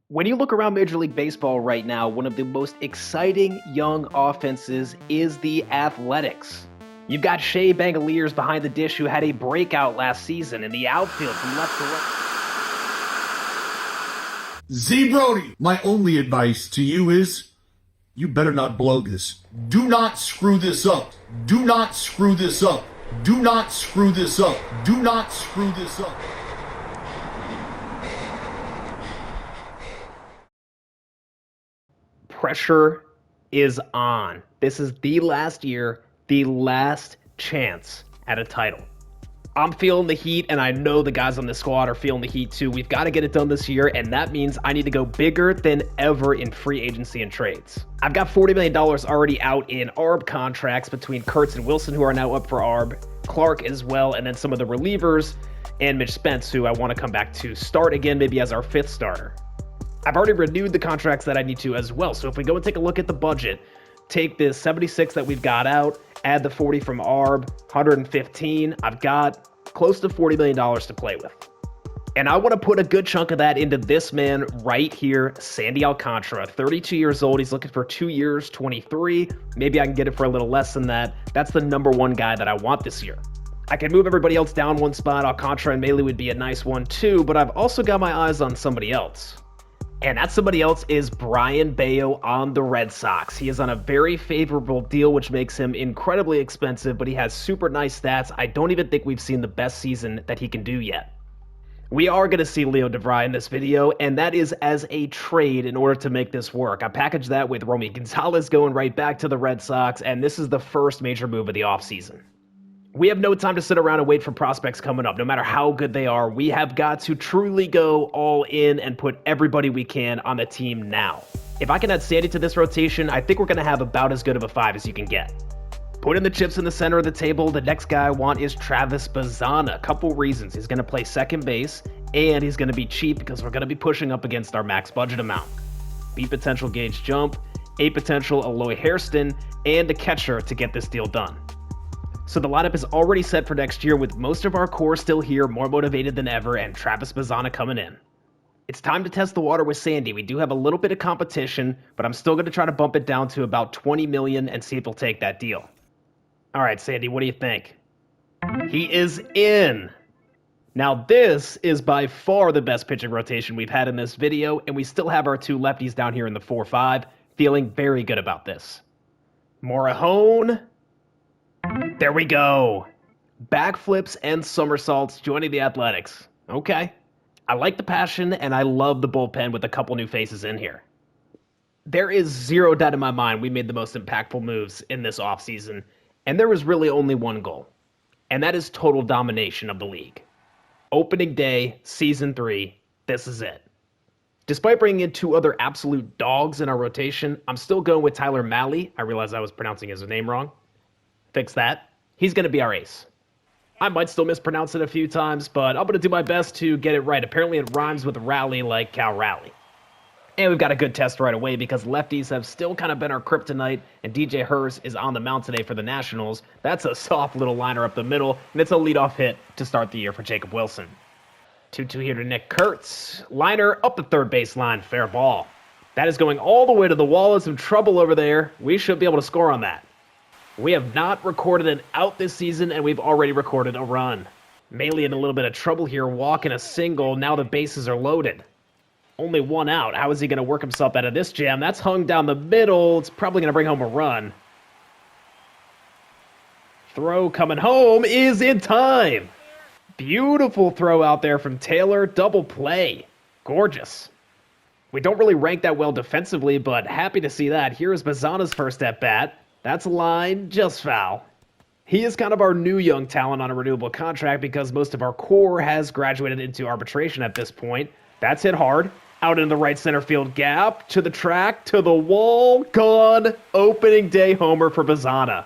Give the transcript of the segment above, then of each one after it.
When you look around Major League Baseball right now, one of the most exciting young offenses is the Athletics. You've got Shea Bangaliers behind the dish, who had a breakout last season in the outfield from left to right. Z Brody, my only advice to you is, you better not blow this. Do not screw this up. Do not screw this up. Do not screw this up. Do not screw this up. Pressure is on. This is the last year, the last chance at a title. I'm feeling the heat, and I know the guys on the squad are feeling the heat too. We've got to get it done this year, and that means I need to go bigger than ever in free agency and trades. I've got $40 million already out in ARB contracts between Kurtz and Wilson, who are now up for ARB, Clark as well, and then some of the relievers, and Mitch Spence, who I want to come back to start again, maybe as our fifth starter. I've already renewed the contracts that I need to as well. So if we go and take a look at the budget, take the 76 that we've got out, add the 40 from ARB, 115, I've got close to $40 million to play with. And I want to put a good chunk of that into this man right here, Sandy Alcantara, 32 years old. He's looking for 2 years, 23. Maybe I can get it for a little less than that. That's the number one guy that I want this year. I can move everybody else down one spot. Alcantara and Maley would be a nice one too, but I've also got my eyes on somebody else. And that somebody else is Brian Bayo on the Red Sox. He is on a very favorable deal, which makes him incredibly expensive, but he has super nice stats. I don't even think we've seen the best season that he can do yet. We are going to see Leo DeVry in this video, and that is as a trade in order to make this work. I packaged that with Romy Gonzalez going right back to the Red Sox, and this is the first major move of the offseason. We have no time to sit around and wait for prospects coming up. No matter how good they are, we have got to truly go all in and put everybody we can on the team now. If I can add Sandy to this rotation, I think we're going to have about as good of a five as you can get. Put in the chips in the center of the table. The next guy I want is Travis Bazana. A couple reasons. He's going to play second base, and he's going to be cheap because we're going to be pushing up against our max budget amount. B potential Gage Jump, A potential Eloy Hairston, and a catcher to get this deal done. So the lineup is already set for next year, with most of our core still here, more motivated than ever, and Travis Bazana coming in. It's time to test the water with Sandy. We do have a little bit of competition, but I'm still going to try to bump it down to about $20 million and see if he'll take that deal. All right, Sandy, what do you think? He is in. Now this is by far the best pitching rotation we've had in this video, and we still have our two lefties down here in the 4-5. Feeling very good about this. Morahone. There we go. Backflips and somersaults joining the Athletics. Okay. I like the passion, and I love the bullpen with a couple new faces in here. There is zero doubt in my mind we made the most impactful moves in this offseason, and there was really only one goal, and that is total domination of the league. Opening day, Season 3, this is it. Despite bringing in two other absolute dogs in our rotation, I'm still going with Tyler Mahle. I realize I was pronouncing his name wrong. Fix that. He's going to be our ace. I might still mispronounce it a few times, but I'm going to do my best to get it right. Apparently it rhymes with rally like Cal Rally. And we've got a good test right away because lefties have still kind of been our kryptonite, and DJ Hurst is on the mound today for the Nationals. That's a soft little liner up the middle, and it's a leadoff hit to start the year for Jacob Wilson. 2-2 here to Nick Kurtz. Liner up the third baseline, fair ball. That is going all the way to the wall. There's some trouble over there. We should be able to score on that. We have not recorded an out this season, and we've already recorded a run. Maley in a little bit of trouble here, walking a single. Now the bases are loaded. Only one out. How is he going to work himself out of this jam? That's hung down the middle. It's probably going to bring home a run. Throw coming home is in time. Beautiful throw out there from Taylor. Double play. Gorgeous. We don't really rank that well defensively, but happy to see that. Here is Bazana's first at bat. That's a line, just foul. He is kind of our new young talent on a renewable contract because most of our core has graduated into arbitration at this point. That's hit hard. Out in the right center field gap, to the track, to the wall, gone. Opening day homer for Bazana.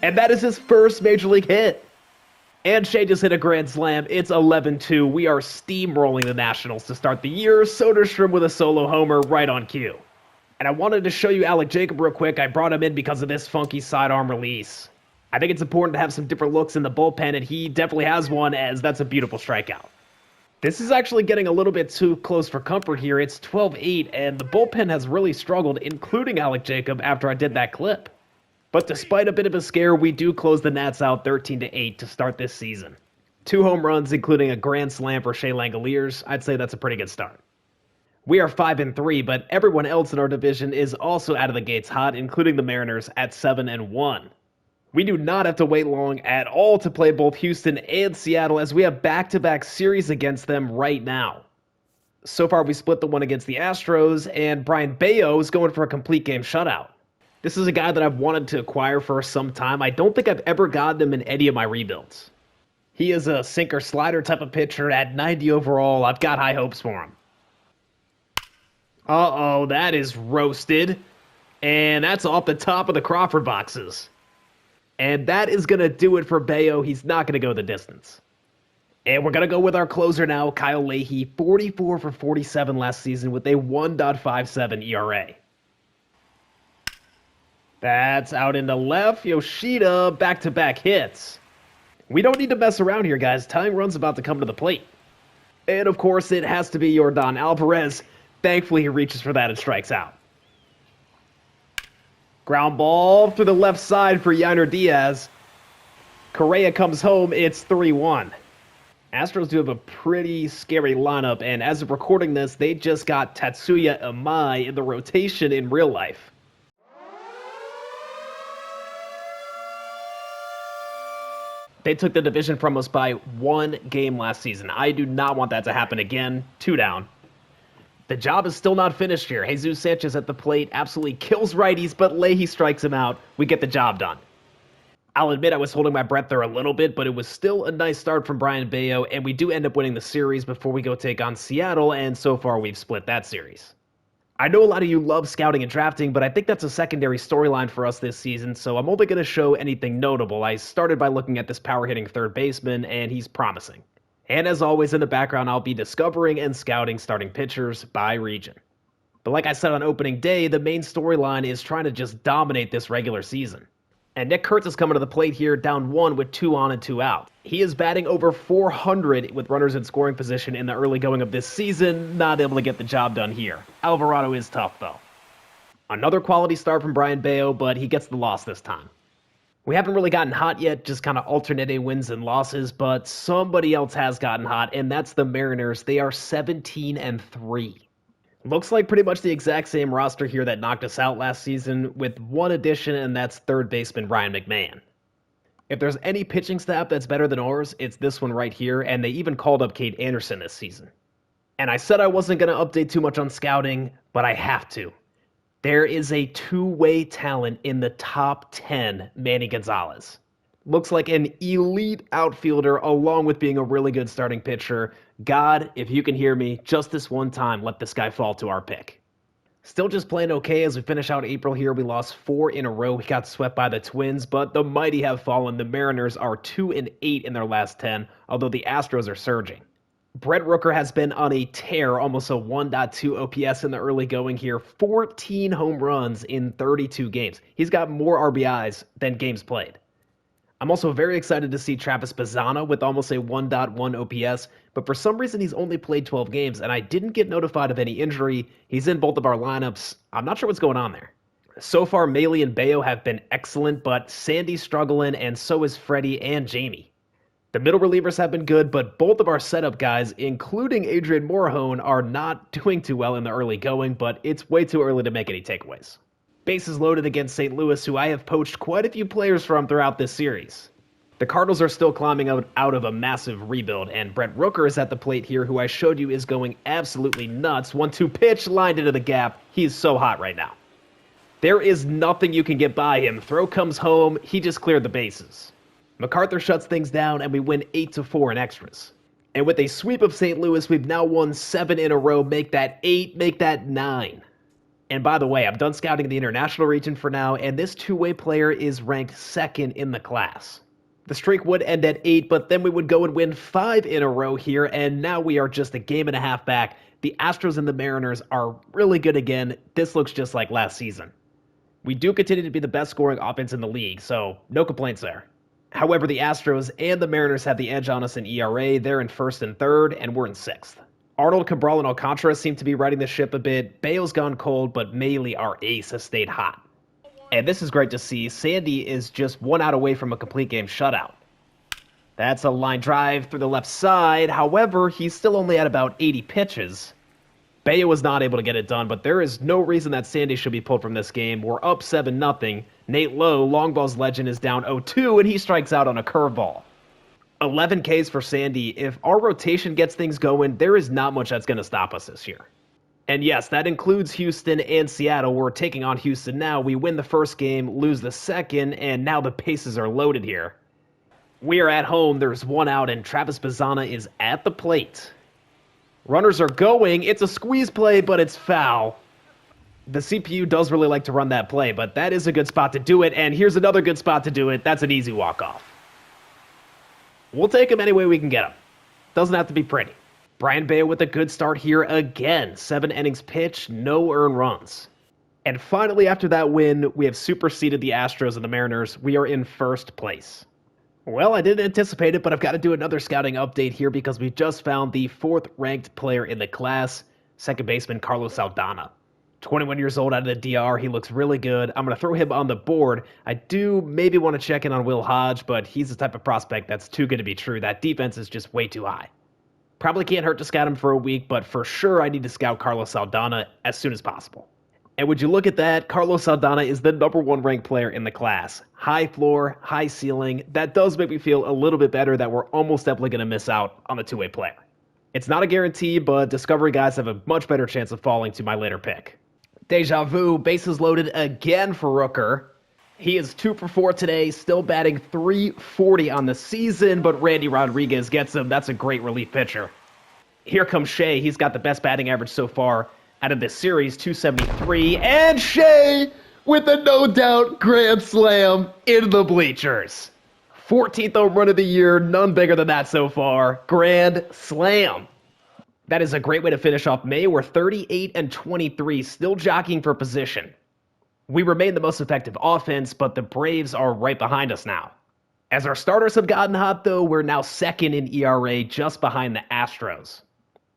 And that is his first major league hit. And Shea just hit a grand slam. It's 11-2. We are steamrolling the Nationals to start the year. Soderstrom with a solo homer right on cue. And I wanted to show you Alec Jacob real quick. I brought him in because of this funky sidearm release. I think it's important to have some different looks in the bullpen, and he definitely has one, as that's a beautiful strikeout. This is actually getting a little bit too close for comfort here. It's 12-8, and the bullpen has really struggled, including Alec Jacob, after I did that clip. But despite a bit of a scare, we do close the Nats out 13-8 to start this season. 2 home runs, including a grand slam for Shea Langoliers. I'd say that's a pretty good start. We are 5-3, but everyone else in our division is also out of the gates hot, including the Mariners at 7-1. We do not have to wait long at all to play both Houston and Seattle, as we have back-to-back series against them right now. So far, we split the one against the Astros, and Brian Bayo is going for a complete game shutout. This is a guy that I've wanted to acquire for some time. I don't think I've ever gotten him in any of my rebuilds. He is a sinker-slider type of pitcher at 90 overall. I've got high hopes for him. Uh-oh, that is roasted. And that's off the top of the Crawford boxes. And that is going to do it for Bayo. He's not going to go the distance. And we're going to go with our closer now, Kyle Leahy, 44 for 47 last season with a 1.57 ERA. That's out into left. Yoshida, back-to-back hits. We don't need to mess around here, guys. Tying run's about to come to the plate. And, of course, it has to be Yordan Alvarez. Thankfully, he reaches for that and strikes out. Ground ball through the left side for Yainer Diaz. Correa comes home. It's 3-1. Astros do have a pretty scary lineup, and as of recording this, they just got Tatsuya Imai in the rotation in real life. They took the division from us by 1 game last season. I do not want that to happen again. 2 down. The job is still not finished here. Jesus Sanchez at the plate absolutely kills righties, but Leahy strikes him out. We get the job done. I'll admit I was holding my breath there a little bit, but it was still a nice start from Brian Bayo, and we do end up winning the series before we go take on Seattle, and so far we've split that series. I know a lot of you love scouting and drafting, but I think that's a secondary storyline for us this season, so I'm only going to show anything notable. I started by looking at this power-hitting third baseman, and he's promising. And as always, in the background, I'll be discovering and scouting starting pitchers by region. But like I said on opening day, the main storyline is trying to just dominate this regular season. And Nick Kurtz is coming to the plate here, down 1 with 2 on and 2 out. He is batting over 400 with runners in scoring position in the early going of this season, not able to get the job done here. Alvarado is tough, though. Another quality start from Brian Bayo, but he gets the loss this time. We haven't really gotten hot yet, just kind of alternating wins and losses, but somebody else has gotten hot, and that's the Mariners. They are 17-3. Looks like pretty much the exact same roster here that knocked us out last season, with one addition, and that's third baseman Ryan McMahon. If there's any pitching staff that's better than ours, it's this one right here, and they even called up Cade Anderson this season. And I said I wasn't going to update too much on scouting, but I have to. There is a two-way talent in the top 10, Manny Gonzalez. Looks like an elite outfielder along with being a really good starting pitcher. God, if you can hear me, just this one time, let this guy fall to our pick. Still just playing okay as we finish out April here. We lost 4 in a row. We got swept by the Twins, but the mighty have fallen. The Mariners are 2-8 in their last 10, although the Astros are surging. Brett Rooker has been on a tear, almost a 1.2 OPS in the early going here. 14 home runs in 32 games. He's got more RBIs than games played. I'm also very excited to see Travis Bazzana with almost a 1.1 OPS, but for some reason he's only played 12 games, and I didn't get notified of any injury. He's in both of our lineups. I'm not sure what's going on there. So far, Maley and Bayo have been excellent, but Sandy's struggling, and so is Freddie and Jamie. The middle relievers have been good, but both of our setup guys, including Adrian Morahone, are not doing too well in the early going, but it's way too early to make any takeaways. Bases loaded against St. Louis, who I have poached quite a few players from throughout this series. The Cardinals are still climbing out of a massive rebuild, and Brett Rooker is at the plate here, who I showed you is going absolutely nuts. 1-2 pitch, lined into the gap. He's so hot right now. There is nothing you can get by him. Throw comes home. He just cleared the bases. MacArthur shuts things down, and we win 8-4 in extras. And with a sweep of St. Louis, we've now won 7 in a row. Make that 8, make that 9. And by the way, I'm done scouting the international region for now, and this two-way player is ranked 2nd in the class. The streak would end at 8, but then we would go and win 5 in a row here, and now we are just a game and a half back. The Astros and the Mariners are really good again. This looks just like last season. We do continue to be the best scoring offense in the league, so no complaints there. However, the Astros and the Mariners have the edge on us in ERA. They're in first and third, and we're in sixth. Arnold, Cabral, and Alcantara seem to be riding the ship a bit. Bayo's gone cold, but Mailey, our ace, has stayed hot. And this is great to see. Sandy is just 1 out away from a complete game shutout. That's a line drive through the left side. However, he's still only at about 80 pitches. Bayo was not able to get it done, but there is no reason that Sandy should be pulled from this game. We're up 7-0. Nate Lowe, long ball's legend, is down 0-2, and he strikes out on a curveball. 11 Ks for Sandy. If our rotation gets things going, there is not much that's going to stop us this year. And yes, that includes Houston and Seattle. We're taking on Houston now. We win the first game, lose the second, and now the bases are loaded here. We are at home. There's 1 out, and Travis Bazzana is at the plate. Runners are going. It's a squeeze play, but it's foul. The CPU does really like to run that play, but that is a good spot to do it, and here's another good spot to do it. That's an easy walk-off. We'll take him any way we can get him. Doesn't have to be pretty. Brian Bayo with a good start here again. 7 innings pitched, no earned runs. And finally, after that win, we have superseded the Astros and the Mariners. We are in first place. Well, I didn't anticipate it, but I've got to do another scouting update here because we just found the 4th-ranked player in the class, second baseman Carlos Saldana. 21 years old out of the DR. He looks really good. I'm going to throw him on the board. I do maybe want to check in on Will Hodge, but he's the type of prospect that's too good to be true. That defense is just way too high. Probably can't hurt to scout him for a week, but for sure I need to scout Carlos Saldana as soon as possible. And would you look at that, Carlos Saldana is the number 1 ranked player in the class. High floor, high ceiling. That does make me feel a little bit better that we're almost definitely going to miss out on the two-way player. It's not a guarantee, but Discovery guys have a much better chance of falling to my later pick. Deja vu, bases loaded again for Rooker. He is 2 for 4 today, still batting .340 on the season, but Randy Rodriguez gets him. That's a great relief pitcher. Here comes Shea. He's got the best batting average so far out of this series, .273, and Shea with a no-doubt grand slam in the bleachers. 14th home run of the year, none bigger than that so far. Grand slam. That is a great way to finish off May. We're 38-23, still jockeying for position. We remain the most effective offense, but the Braves are right behind us now. As our starters have gotten hot, though, we're now second in ERA, just behind the Astros.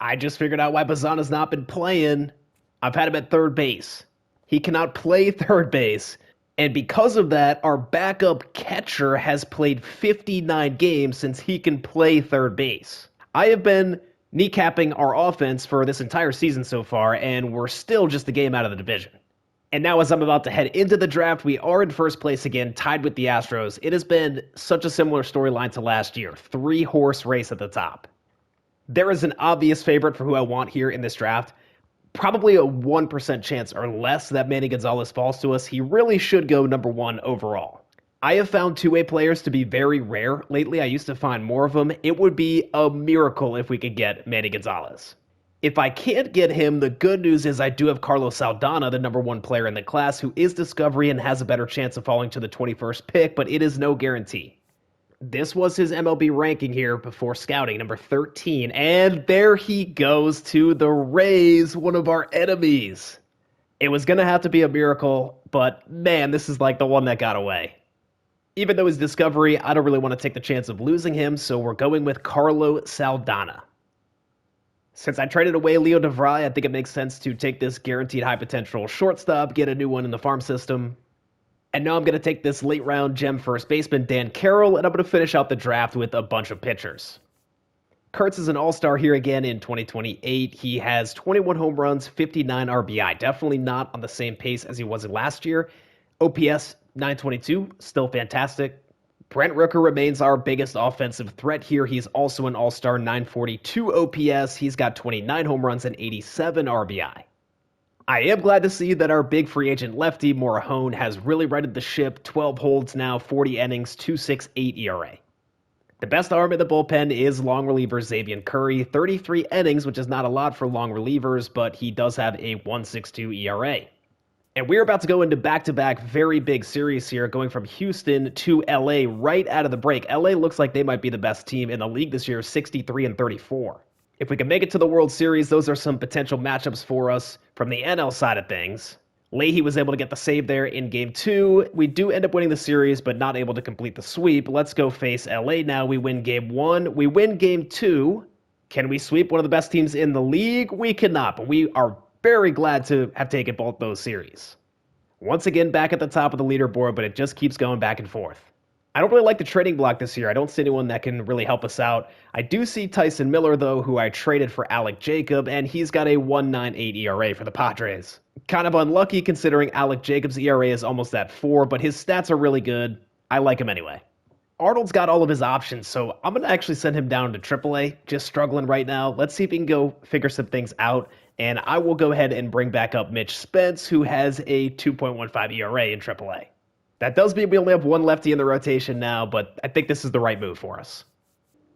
I just figured out why Bazzana's not been playing. I've had him at third base. He cannot play third base. And because of that, our backup catcher has played 59 games since he can play third base. I have been kneecapping our offense for this entire season so far, and we're still just a game out of the division. And now as I'm about to head into the draft, we are in first place again, tied with the Astros. It has been such a similar storyline to last year. 3-horse race at the top. There is an obvious favorite for who I want here in this draft. Probably a 1% chance or less that Manny Gonzalez falls to us. He really should go number 1 overall. I have found two-way players to be very rare lately. I used to find more of them. It would be a miracle if we could get Manny Gonzalez. If I can't get him, the good news is I do have Carlos Saldana, the number 1 player in the class, who is Discovery and has a better chance of falling to the 21st pick, but it is no guarantee. This was his MLB ranking here before scouting, number 13, and there he goes to the Rays, one of our enemies. It was going to have to be a miracle, but man, this is like the one that got away. Even though he's Discovery, I don't really want to take the chance of losing him, so we're going with Carlos Saldana. Since I traded away Leo DeVry, I think it makes sense to take this guaranteed high potential shortstop, get a new one in the farm system. And now I'm going to take this late round gem first baseman, Dan Carroll, and I'm going to finish out the draft with a bunch of pitchers. Kurtz is an all-star here again in 2028. He has 21 home runs, 59 RBI. Definitely not on the same pace as he was last year. OPS 922, still fantastic. Brent Rooker remains our biggest offensive threat here. He's also an all-star, 942 OPS. He's got 29 home runs and 87 RBI. I am glad to see that our big free agent lefty, Morahone, has really righted the ship. 12 holds now, 40 innings, 2.68 ERA. The best arm in the bullpen is long reliever Xavier Curry. 33 innings, which is not a lot for long relievers, but he does have a 1.62 ERA. And we're about to go into back-to-back very big series here, going from Houston to LA right out of the break. LA looks like they might be the best team in the league this year, 63-34. If we can make it to the World Series, those are some potential matchups for us from the NL side of things. Leahy was able to get the save there in Game 2. We do end up winning the series, but not able to complete the sweep. Let's go face LA now. We win Game 1. We win Game 2. Can we sweep one of the best teams in the league? We cannot, but we are very glad to have taken both those series. Once again, back at the top of the leaderboard, but it just keeps going back and forth. I don't really like the trading block this year. I don't see anyone that can really help us out. I do see Tyson Miller, though, who I traded for Alec Jacob, and he's got a 1.98 ERA for the Padres. Kind of unlucky considering Alec Jacob's ERA is almost at 4, but his stats are really good. I like him anyway. Arnold's got all of his options, so I'm going to actually send him down to AAA. Just struggling right now. Let's see if he can go figure some things out. And I will go ahead and bring back up Mitch Spence, who has a 2.15 ERA in AAA. That does mean we only have one lefty in the rotation now, but I think this is the right move for us.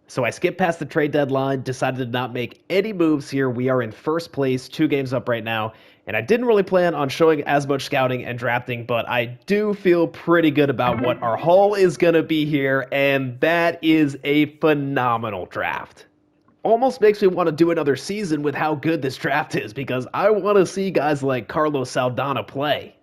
So I skipped past the trade deadline, decided to not make any moves here. We are in first place, 2 games up right now, and I didn't really plan on showing as much scouting and drafting, but I do feel pretty good about what our haul is going to be here, and that is a phenomenal draft. Almost makes me want to do another season with how good this draft is, because I want to see guys like Carlos Saldana play.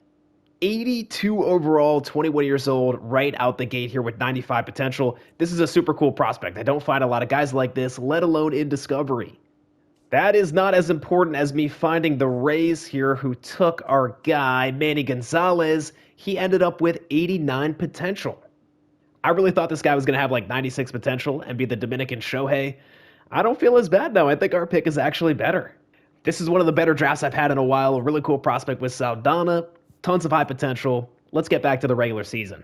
82 overall, 21 years old, right out the gate here with 95 potential. This is a super cool prospect. I don't find a lot of guys like this, let alone in Discovery. That is not as important as me finding the Rays here who took our guy, Manny Gonzalez. He ended up with 89 potential. I really thought this guy was going to have like 96 potential and be the Dominican Shohei. I don't feel as bad now. I think our pick is actually better. This is one of the better drafts I've had in a while. A really cool prospect with Saldana. Tons of high potential. Let's get back to the regular season.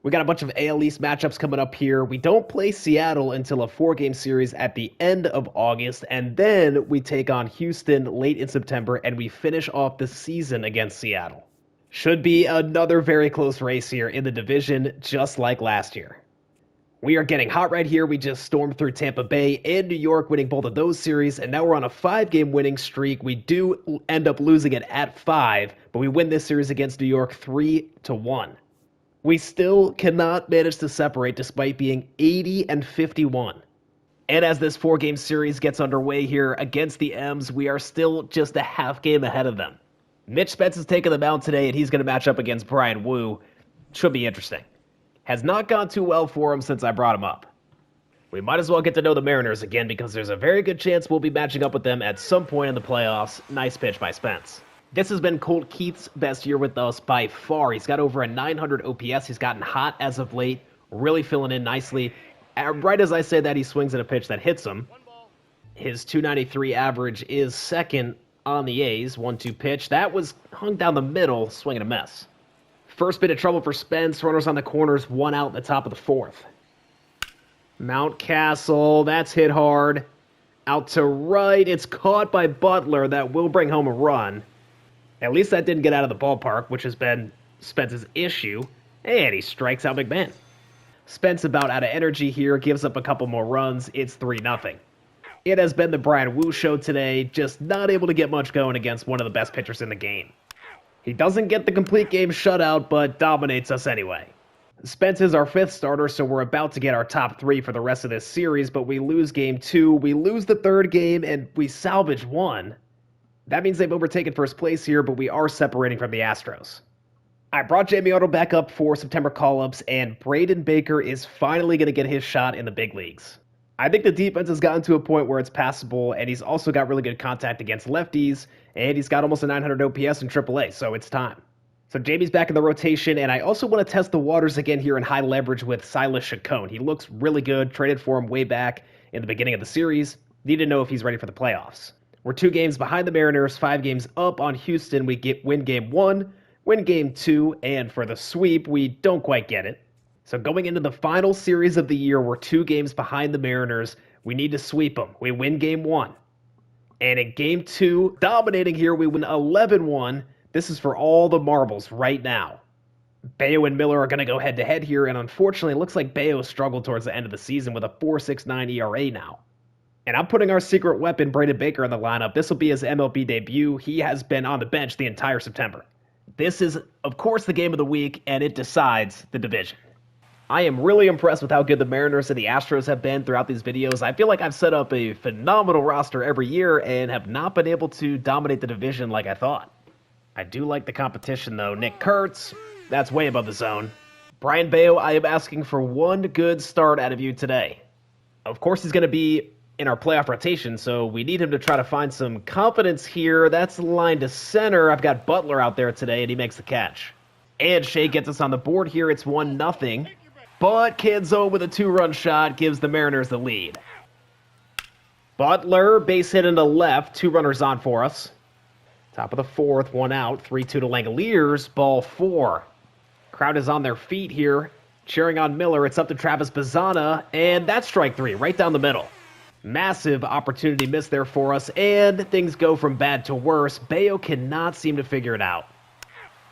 We got a bunch of AL East matchups coming up here. We don't play Seattle until a 4-game series at the end of August, and then we take on Houston late in September, and we finish off the season against Seattle. Should be another very close race here in the division, just like last year. We are getting hot right here. We just stormed through Tampa Bay and New York, winning both of those series, and now we're on a 5-game winning streak. We do end up losing it at 5, but we win this series against New York 3-1. We still cannot manage to separate despite being 80-51. And as this 4-game series gets underway here against the M's, we are still just a half game ahead of them. Mitch Spence is taking the mound today, and he's going to match up against Brian Wu. Should be interesting. Has not gone too well for him since I brought him up. We might as well get to know the Mariners again because there's a very good chance we'll be matching up with them at some point in the playoffs. Nice pitch by Spence. This has been Colt Keith's best year with us by far. He's got over a 900 OPS. He's gotten hot as of late, really filling in nicely. Right as I say that, he swings at a pitch that hits him. His 293 average is second on the A's. 1-2 pitch. That was hung down the middle, swinging a mess. First bit of trouble for Spence. Runners on the corners, 1 out in the top of the 4th. Mountcastle, that's hit hard. Out to right. It's caught by Butler. That will bring home a run. At least that didn't get out of the ballpark, which has been Spence's issue. And he strikes out McMahon. Spence about out of energy here, gives up a couple more runs. It's 3-0. It has been the Brian Wu show today, just not able to get much going against one of the best pitchers in the game. He doesn't get the complete game shutout, but dominates us anyway. Spence is our 5th starter, so we're about to get our top 3 for the rest of this series, but we lose game 2, we lose the 3rd game, and we salvage 1. That means they've overtaken first place here, but we are separating from the Astros. I brought Jamie Otto back up for September call-ups, and Braden Baker is finally going to get his shot in the big leagues. I think the defense has gotten to a point where it's passable, and he's also got really good contact against lefties, and he's got almost a 900 OPS in AAA, so it's time. So Jamie's back in the rotation, and I also want to test the waters again here in high leverage with Silas Chacon. He looks really good, traded for him way back in the beginning of the series. Need to know if he's ready for the playoffs. We're 2 games behind the Mariners, 5 games up on Houston. We win game 1, win game 2, and for the sweep, we don't quite get it. So going into the final series of the year, we're 2 games behind the Mariners. We need to sweep them. We win game 1. And in game 2, dominating here, we win 11-1. This is for all the marbles right now. Bayo and Miller are going to go head-to-head here, and unfortunately, it looks like Bayo struggled towards the end of the season with a 4.69 ERA now. And I'm putting our secret weapon, Braden Baker, in the lineup. This will be his MLB debut. He has been on the bench the entire September. This is, of course, the game of the week, and it decides the division. I am really impressed with how good the Mariners and the Astros have been throughout these videos. I feel like I've set up a phenomenal roster every year and have not been able to dominate the division like I thought. I do like the competition, though. Nick Kurtz, that's way above the zone. Brian Bayo, I am asking for one good start out of you today. Of course, he's going to be in our playoff rotation, so we need him to try to find some confidence here. That's line to center. I've got Butler out there today, and he makes the catch. And Shea gets us on the board here. It's 1-0. But Canzone with a 2-run shot gives the Mariners the lead. Butler, base hit into left. 2 runners on for us. Top of the 4th, 1 out. 3-2 to Langoliers. Ball 4. Crowd is on their feet here, cheering on Miller. It's up to Travis Bazzana, and that's strike 3, right down the middle. Massive opportunity missed there for us, and things go from bad to worse. Bayo cannot seem to figure it out.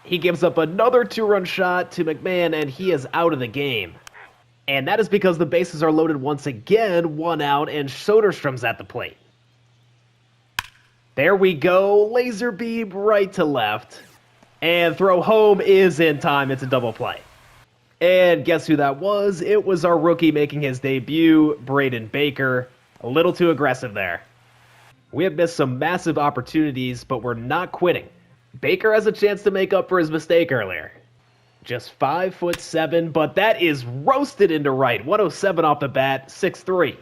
He gives up another 2-run shot to McMahon, and he is out of the game. And that is because the bases are loaded once again, 1 out, and Soderstrom's at the plate. There we go, laser beam right to left. And throw home is in time. It's a double play. And guess who that was? It was our rookie making his debut, Braden Baker. A little too aggressive there. We have missed some massive opportunities, but we're not quitting. Baker has a chance to make up for his mistake earlier. Just 5'7", but that is roasted into right. 107 off the bat, 6-3.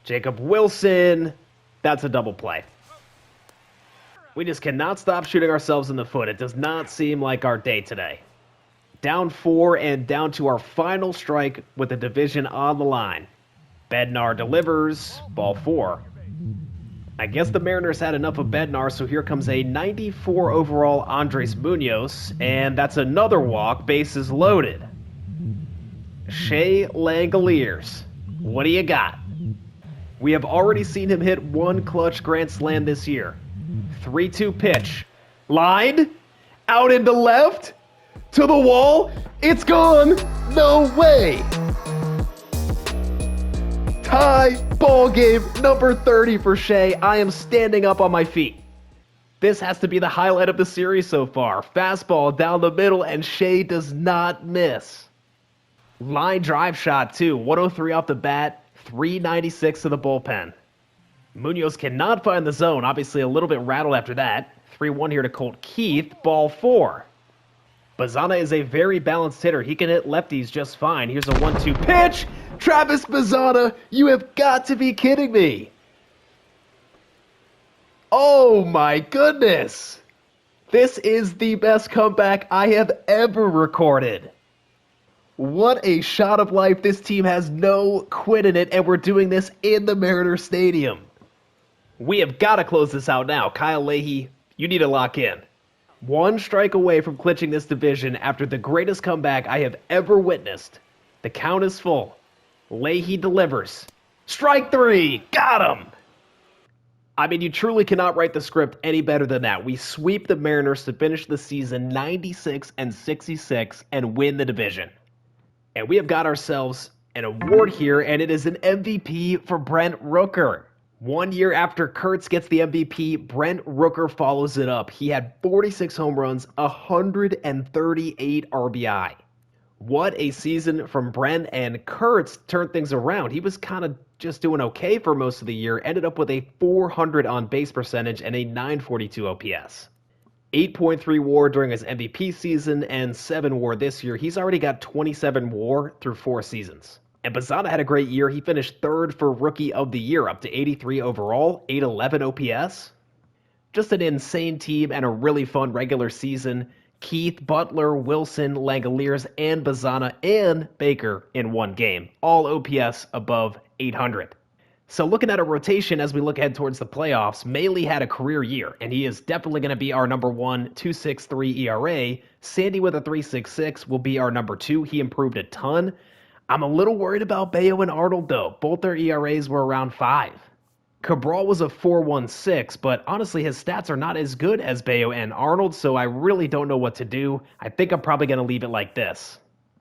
Jacob Wilson, that's a double play. We just cannot stop shooting ourselves in the foot. It does not seem like our day today. Down 4 and down to our final strike with the division on the line. Bednar delivers, ball 4. I guess the Mariners had enough of Bednar, so here comes a 94 overall Andres Munoz, and that's another walk, bases loaded. Shea Langoliers, what do you got? We have already seen him hit 1 clutch grand slam this year. 3-2 pitch. Line. Out into left. To the wall. It's gone. No way. Tie. Ball game. Number 30 for Shea. I am standing up on my feet. This has to be the highlight of the series so far. Fastball down the middle, and Shea does not miss. Line drive shot, too. 103 off the bat. 396 to the bullpen. Munoz cannot find the zone. Obviously a little bit rattled after that. 3-1 here to Colt Keith. Ball 4. Bazzana is a very balanced hitter. He can hit lefties just fine. Here's a 1-2 pitch. Travis Bazzana, you have got to be kidding me. Oh my goodness. This is the best comeback I have ever recorded. What a shot of life. This team has no quit in it, and we're doing this in the Mariners Stadium. We have got to close this out now. Kyle Leahy, you need to lock in. 1 strike away from clinching this division after the greatest comeback I have ever witnessed. The count is full. Leahy delivers. Strike 3. Got him. I mean, you truly cannot write the script any better than that. We sweep the Mariners to finish the season 96-66 and win the division. And we have got ourselves an award here, and it is an MVP for Brent Rooker. 1 year after Kurtz gets the MVP, Brent Rooker follows it up. He had 46 home runs, 138 RBI. What a season from Brent, and Kurtz turned things around. He was kind of just doing okay for most of the year, ended up with a 400 on-base percentage and a 942 OPS. 8.3 WAR during his MVP season and 7 WAR this year. He's already got 27 WAR through 4 seasons. And Bazzana had a great year. He finished 3rd for Rookie of the Year, up to 83 overall, 811 OPS. Just an insane team and a really fun regular season. Keith, Butler, Wilson, Langoliers, and Bazzana and Baker in 1 game. All OPS above 800. So looking at a rotation as we look ahead towards the playoffs, Maley had a career year, and he is definitely going to be our number 1, 2.63 ERA. Sandy with a 3.66 will be our number 2. He improved a ton. I'm a little worried about Bayo and Arnold, though. Both their ERAs were around 5. Cabral was a 4.16, but honestly, his stats are not as good as Bayo and Arnold, so I really don't know what to do. I think I'm probably going to leave it like this.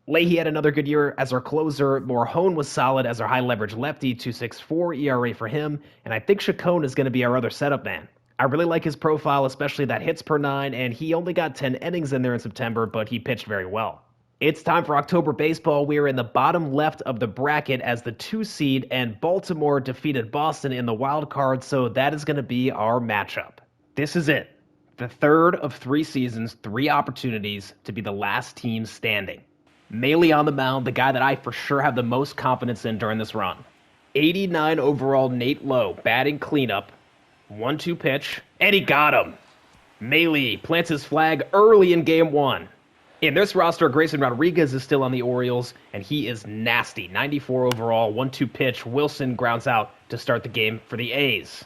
Leahy had another good year as our closer. Morhone was solid as our high-leverage lefty, 2.64 ERA for him, and I think Chacon is going to be our other setup man. I really like his profile, especially that hits per 9, and he only got 10 innings in there in September, but he pitched very well. It's time for October baseball. We are in the bottom left of the bracket as the 2 seed, and Baltimore defeated Boston in the wild card, so that is going to be our matchup. This is it. The third of 3 seasons, 3 opportunities to be the last team standing. Maley on the mound, the guy that I for sure have the most confidence in during this run. 89 overall Nate Lowe, batting cleanup. 1-2 pitch, and he got him. Maley plants his flag early in game 1. In this roster, Grayson Rodriguez is still on the Orioles, and he is nasty. 94 overall, 1-2 pitch. Wilson grounds out to start the game for the A's.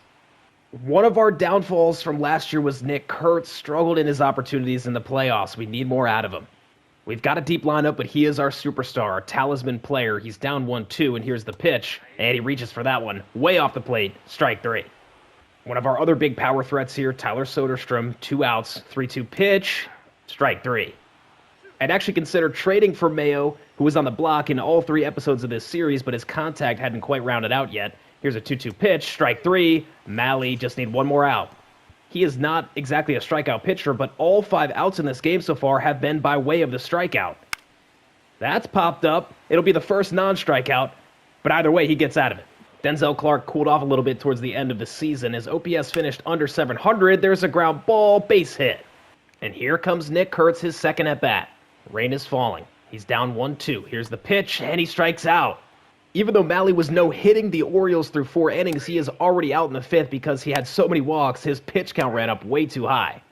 One of our downfalls from last year was Nick Kurtz struggled in his opportunities in the playoffs. We need more out of him. We've got a deep lineup, but he is our superstar, our talisman player. He's down 1-2, and here's the pitch, and he reaches for that one. Way off the plate, strike 3. One of our other big power threats here, Tyler Soderstrom, 2 outs, 3-2 pitch, strike 3. I'd actually consider trading for Mayo, who was on the block in all 3 episodes of this series, but his contact hadn't quite rounded out yet. Here's a 2-2 pitch, strike 3. Malley just need one more out. He is not exactly a strikeout pitcher, but all 5 outs in this game so far have been by way of the strikeout. That's popped up. It'll be the first non-strikeout, but either way, he gets out of it. Denzel Clark cooled off a little bit towards the end of the season. His OPS finished under 700. There's a ground ball, base hit. And here comes Nick Kurtz, his second at-bat. Rain is falling. He's down 1-2. Here's the pitch, and he strikes out. Even though Malley was no-hitting the Orioles through 4 innings, he is already out in the 5th because he had so many walks, his pitch count ran up way too high.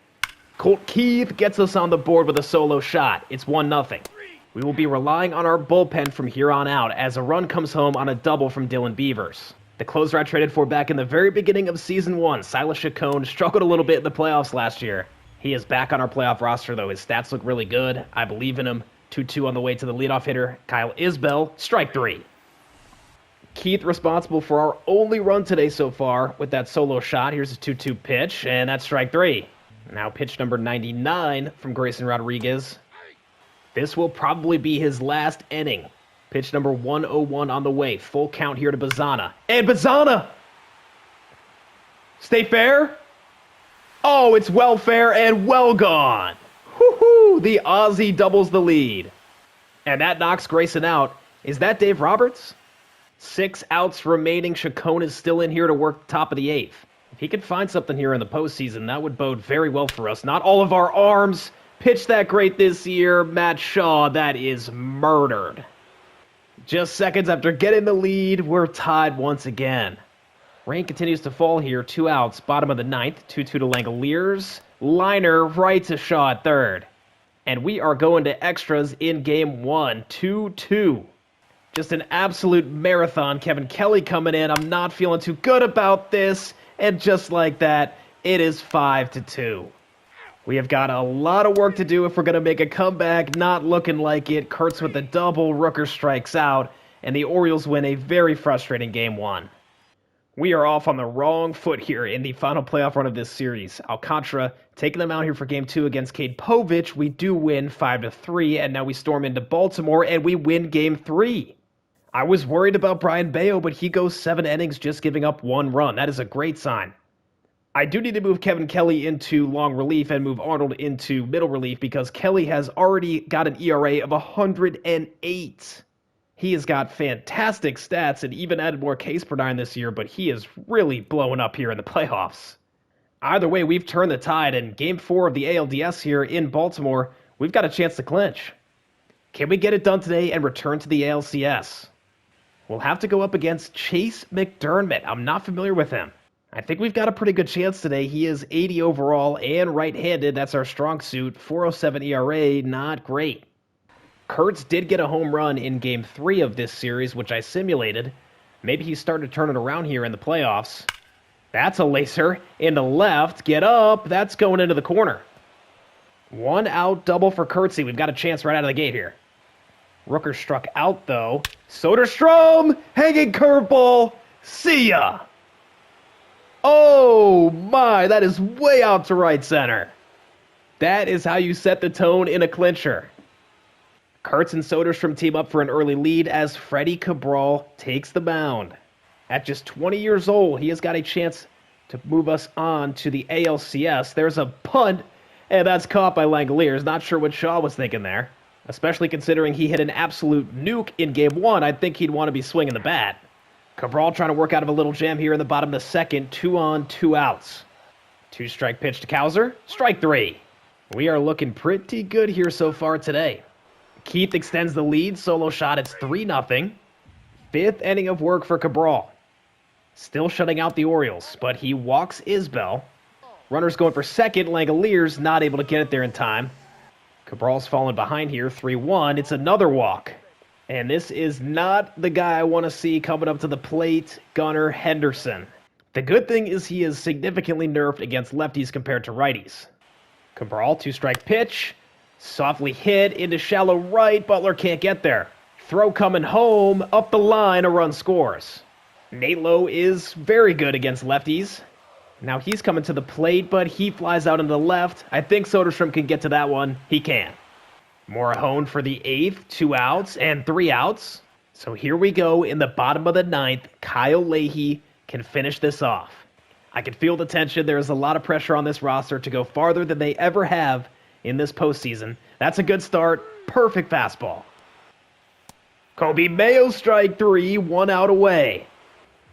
Colt Keith gets us on the board with a solo shot. It's 1-0. We will be relying on our bullpen from here on out as a run comes home on a double from Dylan Beavers. The closer I traded for back in the very beginning of Season 1, Silas Chacon, struggled a little bit in the playoffs last year. He is back on our playoff roster, though. His stats look really good. I believe in him. 2-2 on the way to the leadoff hitter, Kyle Isbell, strike 3. Keith responsible for our only run today so far with that solo shot. Here's a 2-2 pitch, and that's strike 3. Now pitch number 99 from Grayson Rodriguez. This will probably be his last inning. Pitch number 101 on the way. Full count here to Bazana. And Bazana! Stay fair? Oh, it's well fair and well gone. Woohoo! The Aussie doubles the lead. And that knocks Grayson out. Is that Dave Roberts? 6 outs remaining. Chacon is still in here to work top of the 8th. If he could find something here in the postseason, that would bode very well for us. Not all of our arms pitched that great this year. Matt Shaw, that is murdered. Just seconds after getting the lead, we're tied once again. Rain continues to fall here. 2 outs, bottom of the 9th. 2-2 to Langoliers. Liner right to Shaw at third. And we are going to extras in game 1. 2-2. Just an absolute marathon. Kevin Kelly coming in. I'm not feeling too good about this. And just like that, it is 5-2. We have got a lot of work to do if we're going to make a comeback. Not looking like it. Kurtz with a double. Rooker strikes out. And the Orioles win a very frustrating game 1. We are off on the wrong foot here in the final playoff run of this series. Alcantara taking them out here for game 2 against Cade Povich. We do win 5-3, and now we storm into Baltimore, and we win game 3. I was worried about Brian Bayo, but he goes 7 innings just giving up 1 run. That is a great sign. I do need to move Kevin Kelly into long relief and move Arnold into middle relief because Kelly has already got an ERA of 108. He has got fantastic stats and even added more Ks per 9 this year, but he is really blowing up here in the playoffs. Either way, we've turned the tide, and Game 4 of the ALDS here in Baltimore, we've got a chance to clinch. Can we get it done today and return to the ALCS? We'll have to go up against Chase McDermott. I'm not familiar with him. I think we've got a pretty good chance today. He is 80 overall and right-handed. That's our strong suit. 4.07 ERA, not great. Kurtz did get a home run in Game 3 of this series, which I simulated. Maybe he's starting to turn it around here in the playoffs. That's a lacer. In the left. Get up. That's going into the corner. 1 out double for Kurtzy. We've got a chance right out of the gate here. Rooker struck out, though. Soderstrom! Hanging curveball! See ya! Oh, my! That is way out to right center. That is how you set the tone in a clincher. Kurtz and Soderstrom team up for an early lead as Freddie Cabral takes the mound. At just 20 years old, he has got a chance to move us on to the ALCS. There's a punt, and that's caught by Langoliers. Not sure what Shaw was thinking there. Especially considering he hit an absolute nuke in Game 1, I'd think he'd want to be swinging the bat. Cabral trying to work out of a little jam here in the bottom of the second. 2 on, 2 outs. 2-strike pitch to Cowser. Strike 3. We are looking pretty good here so far today. Keith extends the lead. Solo shot. It's 3-0. 5th inning of work for Cabral. Still shutting out the Orioles, but he walks Isbell. Runners going for second. Langalier's not able to get it there in time. Cabral's falling behind here. 3-1. It's another walk. And this is not the guy I want to see coming up to the plate, Gunnar Henderson. The good thing is he is significantly nerfed against lefties compared to righties. Cabral, 2-strike pitch. Softly hit into shallow right. Butler can't get there. Throw coming home. Up the line, a run scores. Nate Lowe is very good against lefties. Now he's coming to the plate, but he flies out into the left. I think Soderstrom can get to that one. He can. Morahone for the 8th, 2 outs and 3 outs. So here we go in the bottom of the 9th. Kyle Leahy can finish this off. I can feel the tension. There is a lot of pressure on this roster to go farther than they ever have in this postseason. That's a good start. Perfect fastball. Kobe Mayo, strike 3, 1 out away.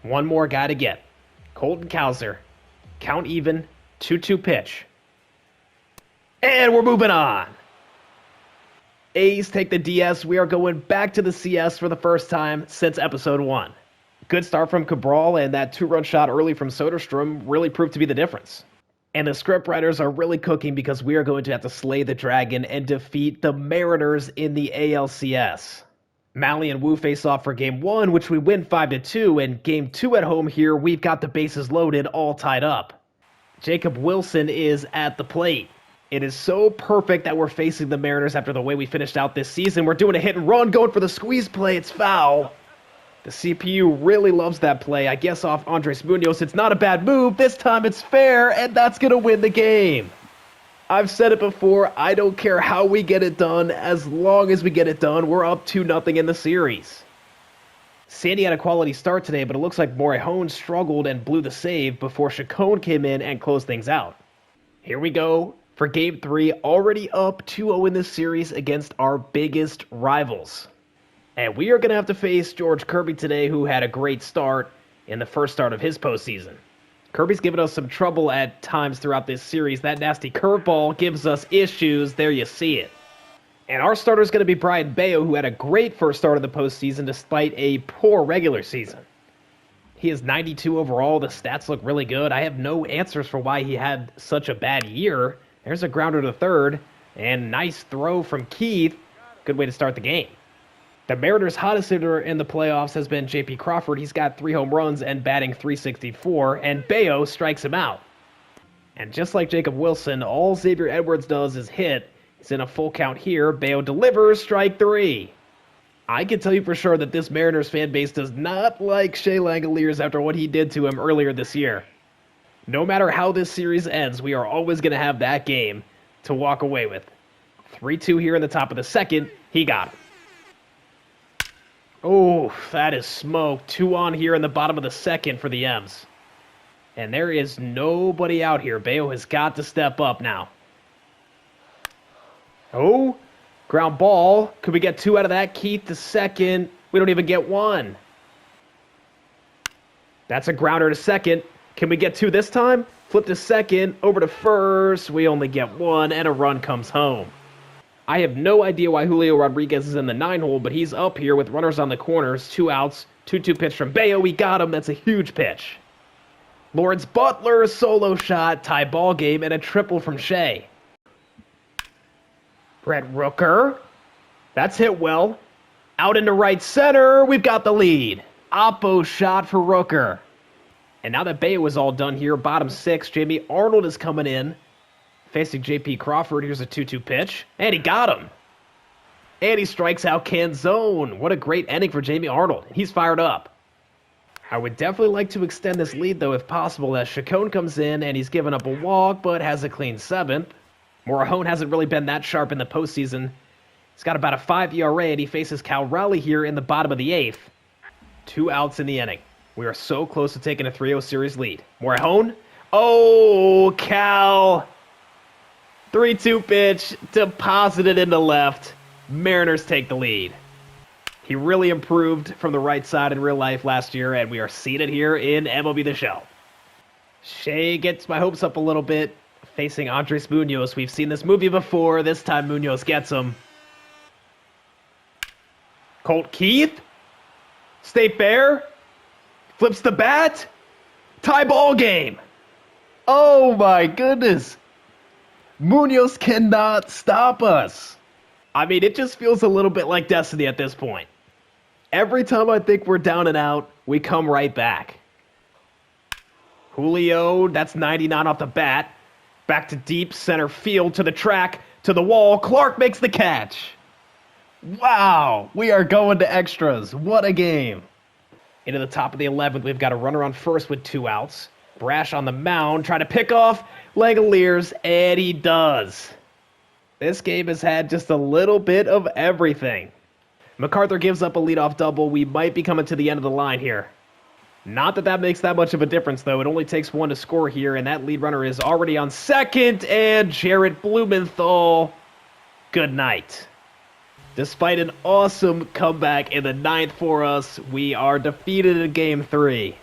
One more guy to get. Colton Cowser. Count even, 2-2 pitch. And we're moving on. A's take the DS. We are going back to the CS for the first time since episode 1. Good start from Cabral, and that 2-run shot early from Soderstrom really proved to be the difference. And the scriptwriters are really cooking because we are going to have to slay the dragon and defeat the Mariners in the ALCS. Malley and Wu face off for Game 1, which we win 5-2, and Game 2 at home here, we've got the bases loaded, all tied up. Jacob Wilson is at the plate. It is so perfect that we're facing the Mariners after the way we finished out this season. We're doing a hit and run, going for the squeeze play. It's foul. The CPU really loves that play. I guess off Andres Munoz. It's not a bad move. This time it's fair, and that's going to win the game. I've said it before. I don't care how we get it done. As long as we get it done, we're up 2-0 in the series. Sandy had a quality start today, but it looks like Morahone struggled and blew the save before Chacon came in and closed things out. Here we go for Game 3, already up 2-0 in this series against our biggest rivals. And we are going to have to face George Kirby today, who had a great start in the first start of his postseason. Kirby's given us some trouble at times throughout this series. That nasty curveball gives us issues. There you see it. And our starter is going to be Brian Bayo, who had a great first start of the postseason despite a poor regular season. He is 92 overall. The stats look really good. I have no answers for why he had such a bad year. There's a grounder to third, and nice throw from Keith. Good way to start the game. The Mariners' hottest hitter in the playoffs has been J.P. Crawford. He's got 3 home runs and batting .364, and Bayo strikes him out. And just like Jacob Wilson, all Xavier Edwards does is hit. He's in a full count here. Bayo delivers, strike 3. I can tell you for sure that this Mariners fan base does not like Shea Langoliers after what he did to him earlier this year. No matter how this series ends, we are always going to have that game to walk away with. 3-2 here in the top of the second. He got him. Oh, that is smoke. 2 on here in the bottom of the second for the M's. And there is nobody out here. Bayo has got to step up now. Oh, ground ball. Could we get 2 out of that? Keith to second. We don't even get 1. That's a grounder to second. Can we get 2 this time? Flip to second, over to first. We only get 1, and a run comes home. I have no idea why Julio Rodriguez is in the 9-hole, but he's up here with runners on the corners. 2 outs, 2-2 pitch from Bayo. We got him. That's a huge pitch. Lawrence Butler, solo shot, tie ball game, and a triple from Shea. Brett Rooker. That's hit well. Out into right center. We've got the lead. Oppo shot for Rooker. And now that Bayo is all done here, bottom 6, Jamie Arnold is coming in. Facing J.P. Crawford, here's a 2-2 pitch. And he got him. And he strikes out Canzone. What a great ending for Jamie Arnold. He's fired up. I would definitely like to extend this lead, though, if possible, as Chacon comes in and he's given up a walk, but has a clean 7th. Morahone hasn't really been that sharp in the postseason. He's got about a 5 ERA, and he faces Cal Raleigh here in the bottom of the 8th. 2 outs in the inning. We are so close to taking a 3-0 series lead. Morahone. Oh, Cal. 3-2 pitch, deposited into left. Mariners take the lead. He really improved from the right side in real life last year, and we are seeing it here in MLB The Show. Shea gets my hopes up a little bit. Facing Andres Munoz. We've seen this movie before. This time Munoz gets him. Colt Keith. Stay fair. Flips the bat. Tie ball game. Oh my goodness. Munoz cannot stop us. I mean, it just feels a little bit like destiny at this point. Every time I think we're down and out, we come right back. Julio, that's 99 off the bat. Back to deep center field, to the track, to the wall. Clark makes the catch. Wow, we are going to extras. What a game. Into the top of the 11th, we've got a runner on first with 2 outs. Brash on the mound, trying to pick off Langoliers, and he does. This game has had just a little bit of everything. MacArthur gives up a leadoff double. We might be coming to the end of the line here. Not that that makes that much of a difference, though. It only takes 1 to score here, and that lead runner is already on second, and Jarrett Blumenthal, good night. Despite an awesome comeback in the 9th for us, we are defeated in Game 3.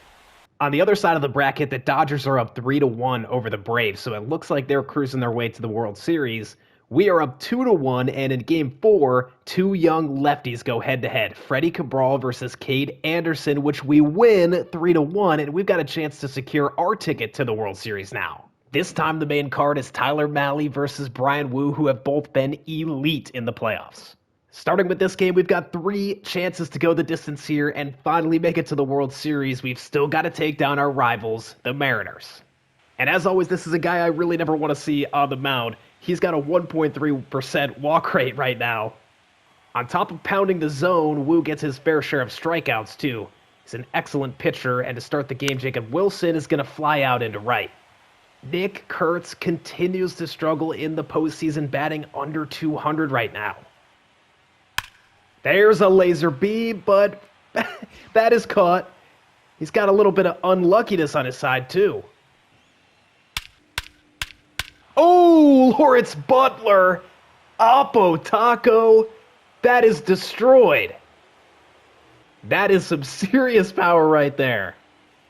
On the other side of the bracket, the Dodgers are up 3-1 over the Braves, so it looks like they're cruising their way to the World Series. We are up 2-1, and in Game 4, 2 young lefties go head-to-head. Freddie Cabral versus Cade Anderson, which we win 3-1, and we've got a chance to secure our ticket to the World Series now. This time, the main card is Tyler Mahle versus Brian Wu, who have both been elite in the playoffs. Starting with this game, we've got 3 chances to go the distance here and finally make it to the World Series. We've still got to take down our rivals, the Mariners. And as always, this is a guy I really never want to see on the mound. He's got a 1.3% walk rate right now. On top of pounding the zone, Wu gets his fair share of strikeouts too. He's an excellent pitcher, and to start the game, Jacob Wilson is going to fly out into right. Nick Kurtz continues to struggle in the postseason, batting under 200 right now. There's a laser beam, but that is caught. He's got a little bit of unluckiness on his side too. Oh, Lawrence Butler, Oppo Taco, that is destroyed. That is some serious power right there.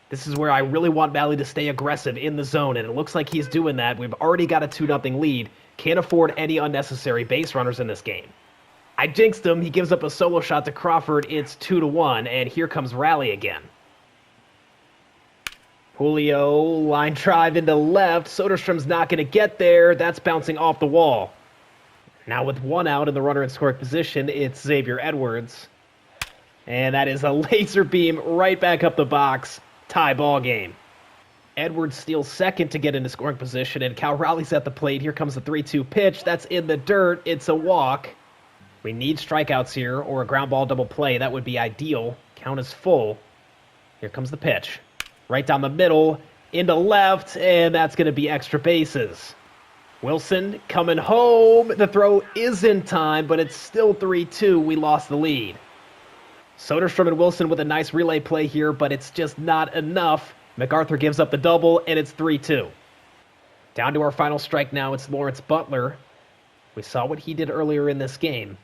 This is where I really want Mahle to stay aggressive in the zone, and it looks like he's doing that. We've already got a 2-0 lead. Can't afford any unnecessary base runners in this game. I jinxed him. He gives up a solo shot to Crawford. It's 2-1, and here comes Raleigh again. Julio, line drive into left. Soderstrom's not going to get there. That's bouncing off the wall. Now with 1 out and the runner in scoring position, it's Xavier Edwards. And that is a laser beam right back up the box. Tie ball game. Edwards steals second to get into scoring position, and Cal Raleigh's at the plate. Here comes the 3-2 pitch. That's in the dirt. It's a walk. We need strikeouts here or a ground ball double play. That would be ideal. Count is full. Here comes the pitch. Right down the middle, into left, and that's going to be extra bases. Wilson coming home. The throw is in time, but it's still 3-2. We lost the lead. Soderstrom and Wilson with a nice relay play here, but it's just not enough. MacArthur gives up the double, and it's 3-2. Down to our final strike now. It's Lawrence Butler. We saw what he did earlier in this game.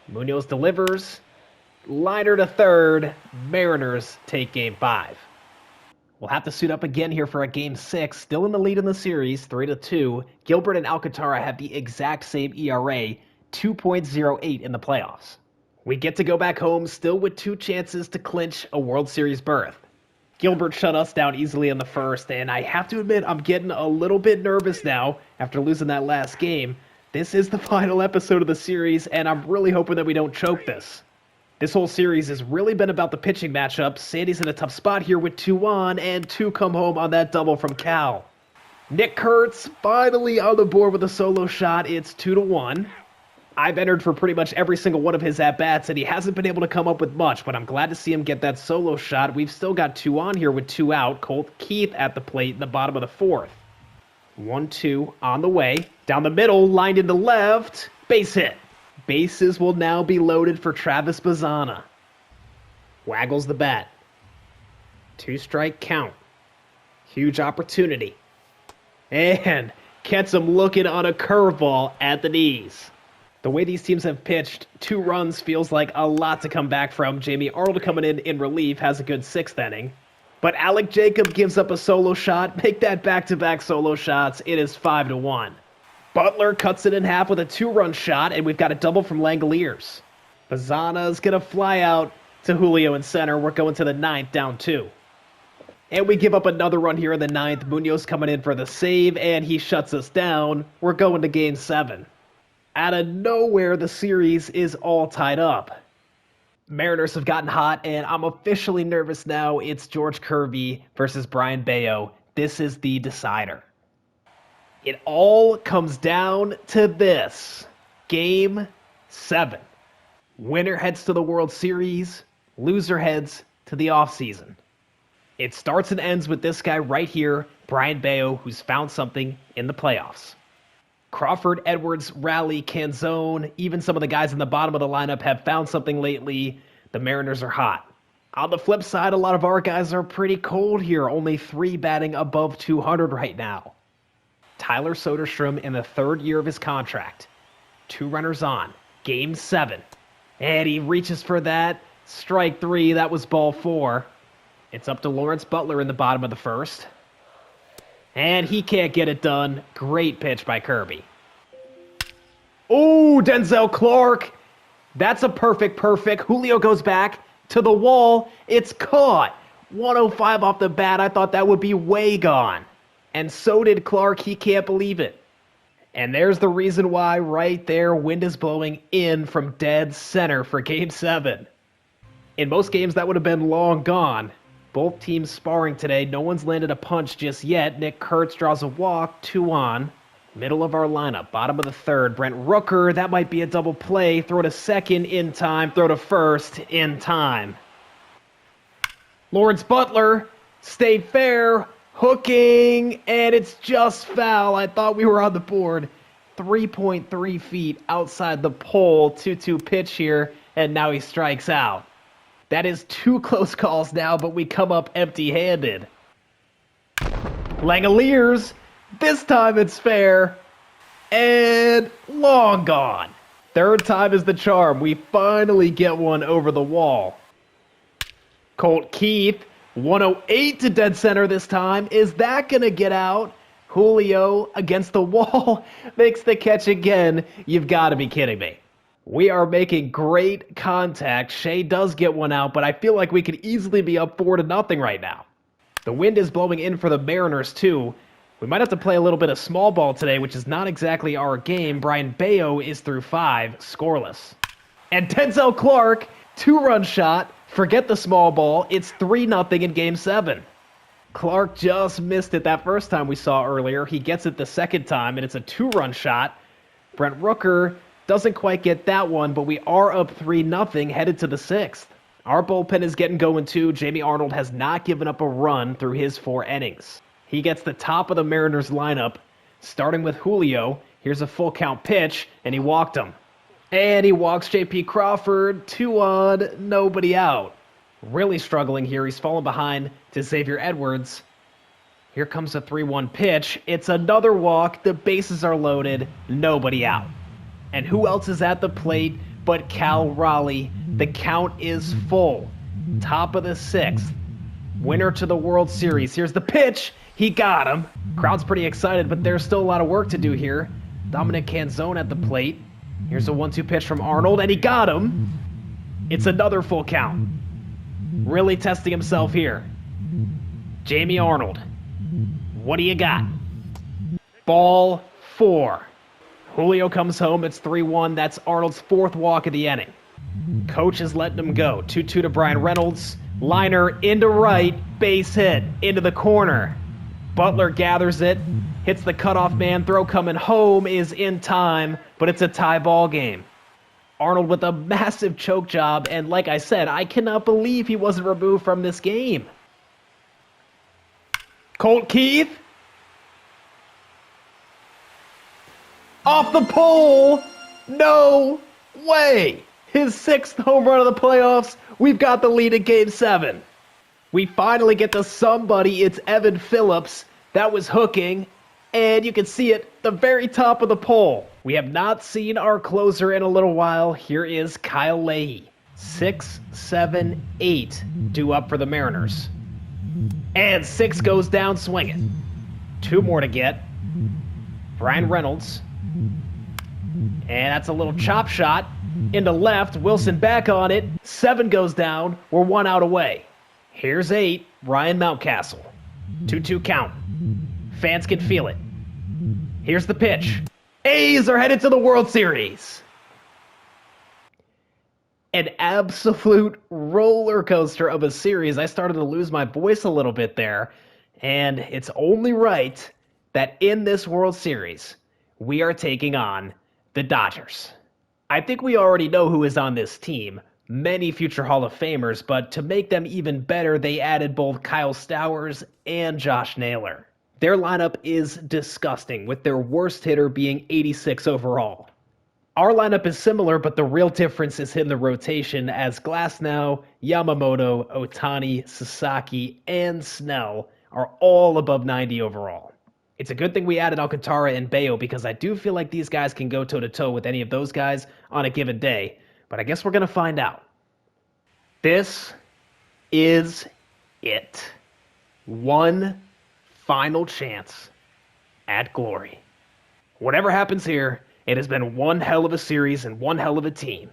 Munoz delivers. Liner to third. Mariners take Game 5. We'll have to suit up again here for a Game 6. Still in the lead in the series, 3-2. Gilbert and Alcantara have the exact same ERA, 2.08 in the playoffs. We get to go back home still with 2 chances to clinch a World Series berth. Gilbert shut us down easily in the first, and I have to admit I'm getting a little bit nervous now after losing that last game. This is the final episode of the series, and I'm really hoping that we don't choke this. This whole series has really been about the pitching matchup. Sandy's in a tough spot here with 2 on, and 2 come home on that double from Cal. Nick Kurtz finally on the board with a solo shot. It's 2-1. I've entered for pretty much every single one of his at-bats, and he hasn't been able to come up with much, but I'm glad to see him get that solo shot. We've still got 2 on here with 2 out. Colt Keith at the plate in the bottom of the 4th. 1-2 on the way. Down the middle, lined into left. Base hit. Bases will now be loaded for Travis Bazzana. Waggles the bat. 2-strike count. Huge opportunity. And gets him looking on a curveball at the knees. The way these teams have pitched, 2 runs feels like a lot to come back from. Jamie Arnold coming in relief has a good 6th inning. But Alec Jacob gives up a solo shot. Make that back-to-back solo shots. It is 5-1. Butler cuts it in half with a 2-run shot, and we've got a double from Langoliers. Bazana's going to fly out to Julio in center. We're going to the 9th, down 2. And we give up another run here in the 9th. Munoz coming in for the save, and he shuts us down. We're going to game 7. Out of nowhere, the series is all tied up. Mariners have gotten hot, and I'm officially nervous now. It's George Kirby versus Brian Bayo. This is the decider. It all comes down to this. Game 7. Winner heads to the World Series. Loser heads to the offseason. It starts and ends with this guy right here, Brian Bayo, who's found something in the playoffs. Crawford, Edwards, Raleigh, Canzone, even some of the guys in the bottom of the lineup have found something lately. The Mariners are hot. On the flip side, a lot of our guys are pretty cold here. Only 3 batting above 200 right now. Tyler Soderstrom in the 3rd year of his contract. 2 runners on. Game 7. And he reaches for that. Strike 3. That was ball 4. It's up to Lawrence Butler in the bottom of the 1st. And he can't get it done. Great pitch by Kirby. Oh, Denzel Clark. That's a perfect. Julio goes back to the wall. It's caught. 105 off the bat. I thought that would be way gone. And so did Clark. He can't believe it. And there's the reason why right there. Wind is blowing in from dead center for Game 7. In most games, that would have been long gone. Both teams sparring today. No one's landed a punch just yet. Nick Kurtz draws a walk. 2 on. Middle of our lineup. Bottom of the 3rd. Brent Rooker. That might be a double play. Throw to second in time. Throw to first in time. Lawrence Butler. Stayed fair. Hooking. And it's just foul. I thought we were on the board. 3.3 feet outside the pole. 2-2 pitch here. And now he strikes out. That is 2 close calls now, but we come up empty-handed. Langoliers. This time it's fair. And long gone. 3rd time is the charm. We finally get one over the wall. Colt Keith. 108 to dead center this time. Is that going to get out? Julio against the wall. Makes the catch again. You've got to be kidding me. We are making great contact. Shea does get one out, but I feel like we could easily be up 4-0 right now. The wind is blowing in for the Mariners, too. We might have to play a little bit of small ball today, which is not exactly our game. Brian Bayo is through 5, scoreless. And Denzel Clark, 2-run shot. Forget the small ball. It's 3-0 in Game 7. Clark just missed it that first time we saw earlier. He gets it the second time, and it's a 2-run shot. Brent Rooker doesn't quite get that one, but we are up 3-0 headed to the 6th. Our bullpen is getting going too. Jamie Arnold has not given up a run through his 4 innings. He gets the top of the Mariners lineup, starting with Julio. Here's a full count pitch, and he walked him. And he walks J.P. Crawford, 2 on, nobody out. Really struggling here. He's fallen behind to Xavier Edwards. Here comes a 3-1 pitch. It's another walk. The bases are loaded. Nobody out. And who else is at the plate but Cal Raleigh? The count is full. Top of the 6th. Winner to the World Series. Here's the pitch. He got him. Crowd's pretty excited, but there's still a lot of work to do here. Dominic Canzone at the plate. Here's a 1-2 pitch from Arnold, and he got him. It's another full count. Really testing himself here. Jamie Arnold. What do you got? Ball 4. Julio comes home. It's 3-1. That's Arnold's 4th walk of the inning. Coach is letting him go. 2-2 to Brian Reynolds. Liner into right. Base hit. Into the corner. Butler gathers it. Hits the cutoff man. Throw coming home is in time, but it's a tie ball game. Arnold with a massive choke job, and like I said, I cannot believe he wasn't removed from this game. Colt Keith. Off the pole! No way! His 6th home run of the playoffs. We've got the lead in Game 7. We finally get to somebody. It's Evan Phillips. That was hooking. And you can see it, the very top of the pole. We have not seen our closer in a little while. Here is Kyle Leahy. 6, 7, 8 due up for the Mariners. And 6 goes down swinging. 2 more to get. Brian Reynolds. And that's a little chop shot. Into left, Wilson back on it. 7 goes down. We're 1 out away. Here's 8, Ryan Mountcastle. 2-2 count. Fans can feel it. Here's the pitch. A's are headed to the World Series. An absolute roller coaster of a series. I started to lose my voice a little bit there. And it's only right that in this World Series, we are taking on the Dodgers. I think we already know who is on this team. Many future Hall of Famers, but to make them even better, they added both Kyle Stowers and Josh Naylor. Their lineup is disgusting, with their worst hitter being 86 overall. Our lineup is similar, but the real difference is in the rotation, as Glasnow, Yamamoto, Ohtani, Sasaki, and Snell are all above 90 overall. It's a good thing we added Alcantara and Bayo, because I do feel like these guys can go toe-to-toe with any of those guys on a given day, but I guess we're going to find out. This is it. One final chance at glory. Whatever happens here, it has been one hell of a series and one hell of a team.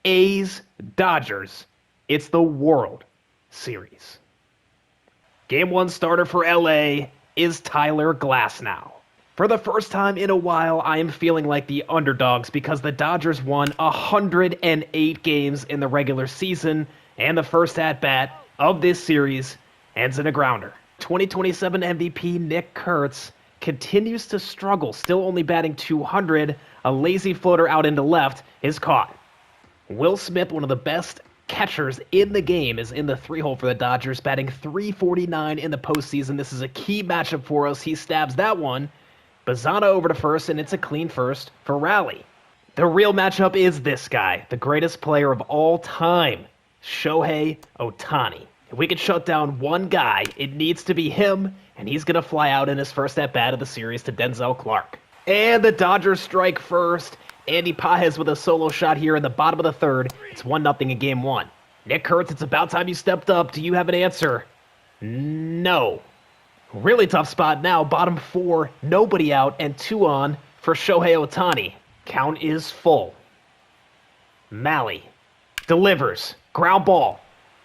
A's, Dodgers, it's the World Series. Game 1 starter for LA is Tyler Glasnow. For the first time in a while, I am feeling like the underdogs because the Dodgers won 108 games in the regular season, and the first at-bat of this series ends in a grounder. 2027 MVP Nick Kurtz continues to struggle, still only batting .200. A lazy floater out into left is caught. Will Smith, one of the best catchers in the game, is in the 3-hole for the Dodgers, batting .349 in the postseason. This is a key matchup for us. He stabs that one. Bazana over to first, and it's a clean first for Raleigh. The real matchup is this guy, the greatest player of all time, Shohei Ohtani. If we can shut down one guy, it needs to be him, and he's going to fly out in his first at-bat of the series to Denzel Clark. And the Dodgers strike first. Andy Pajes with a solo shot here in the bottom of the third. It's 1-0 in Game 1. Nick Kurtz, it's about time you stepped up. Do you have an answer? No. Really tough spot now. Bottom 4, nobody out, and 2 on for Shohei Ohtani. Count is full. Malley delivers. Ground ball.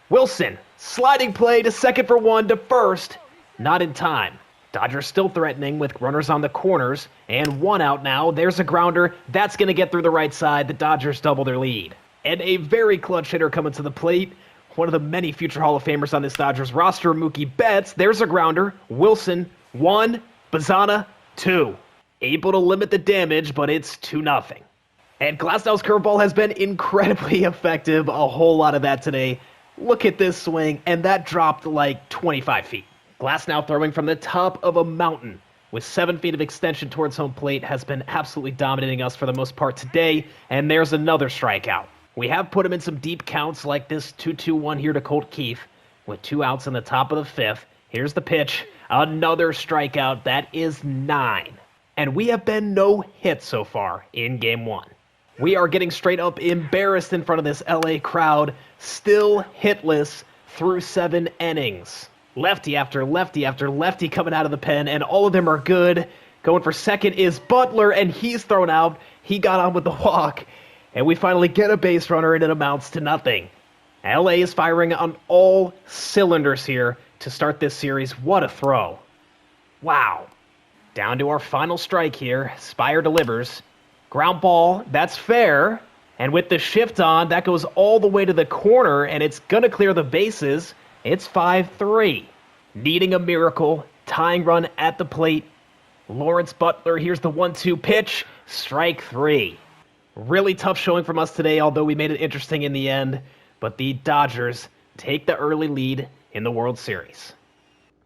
Wilson, sliding play to second for 1 to first. Not in time. Dodgers still threatening with runners on the corners, and 1 out now. There's a grounder. That's going to get through the right side. The Dodgers double their lead. And a very clutch hitter coming to the plate. One of the many future Hall of Famers on this Dodgers roster, Mookie Betts. There's a grounder. Wilson, 1. Bazana, 2. Able to limit the damage, but it's 2-0. And Glasnow's curveball has been incredibly effective. A whole lot of that today. Look at this swing, and that dropped like 25 feet. Glasnow throwing from the top of a mountain with 7 feet of extension towards home plate has been absolutely dominating us for the most part today, and there's another strikeout. We have put him in some deep counts like this 2-2-1 here to Colt Keith with 2 outs in the top of the 5th. Here's the pitch. Another strikeout. That is 9. And we have been no hits so far in Game 1. We are getting straight up embarrassed in front of this LA crowd. Still hitless through 7 innings. Lefty after lefty after lefty coming out of the pen, and all of them are good. Going for second is Butler, and he's thrown out. He got on with the walk, and we finally get a base runner, and it amounts to nothing. LA is firing on all cylinders here to start this series. What a throw. Wow. Down to our final strike here. Spire delivers. Ground ball, that's fair. And with the shift on, that goes all the way to the corner, and it's going to clear the bases. It's 5-3. Needing a miracle. Tying run at the plate. Lawrence Butler, here's the 1-2 pitch. Strike 3. Really tough showing from us today, although we made it interesting in the end. But the Dodgers take the early lead in the World Series.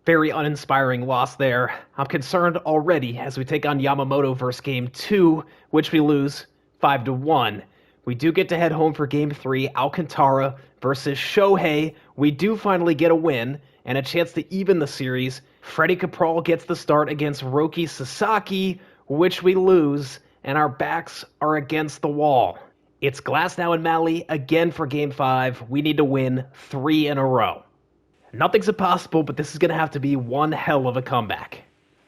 Very uninspiring loss there. I'm concerned already as we take on Yamamoto versus Game 2, which we lose 5-1. We do get to head home for Game 3, Alcantara versus Shohei. We do finally get a win and a chance to even the series. Freddie Capral gets the start against Roki Sasaki, which we lose, and our backs are against the wall. It's Glasnow and Malley again for Game 5. We need to win 3 in a row. Nothing's impossible, but this is going to have to be one hell of a comeback.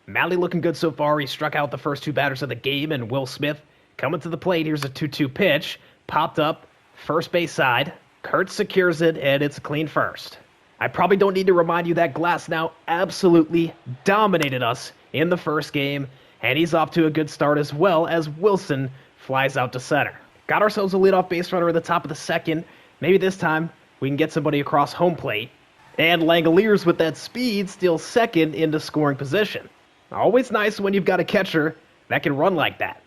Malley looking good so far. He struck out the first 2 batters of the game, and Will Smith coming to the plate. Here's a 2-2 pitch. Popped up, first base side. Kurtz secures it, and it's a clean first. I probably don't need to remind you that Glasnow absolutely dominated us in the first game, and he's off to a good start as well as Wilson flies out to center. Got ourselves a leadoff base runner at the top of the second. Maybe this time we can get somebody across home plate. And Langoliers with that speed steals second into scoring position. Always nice when you've got a catcher that can run like that.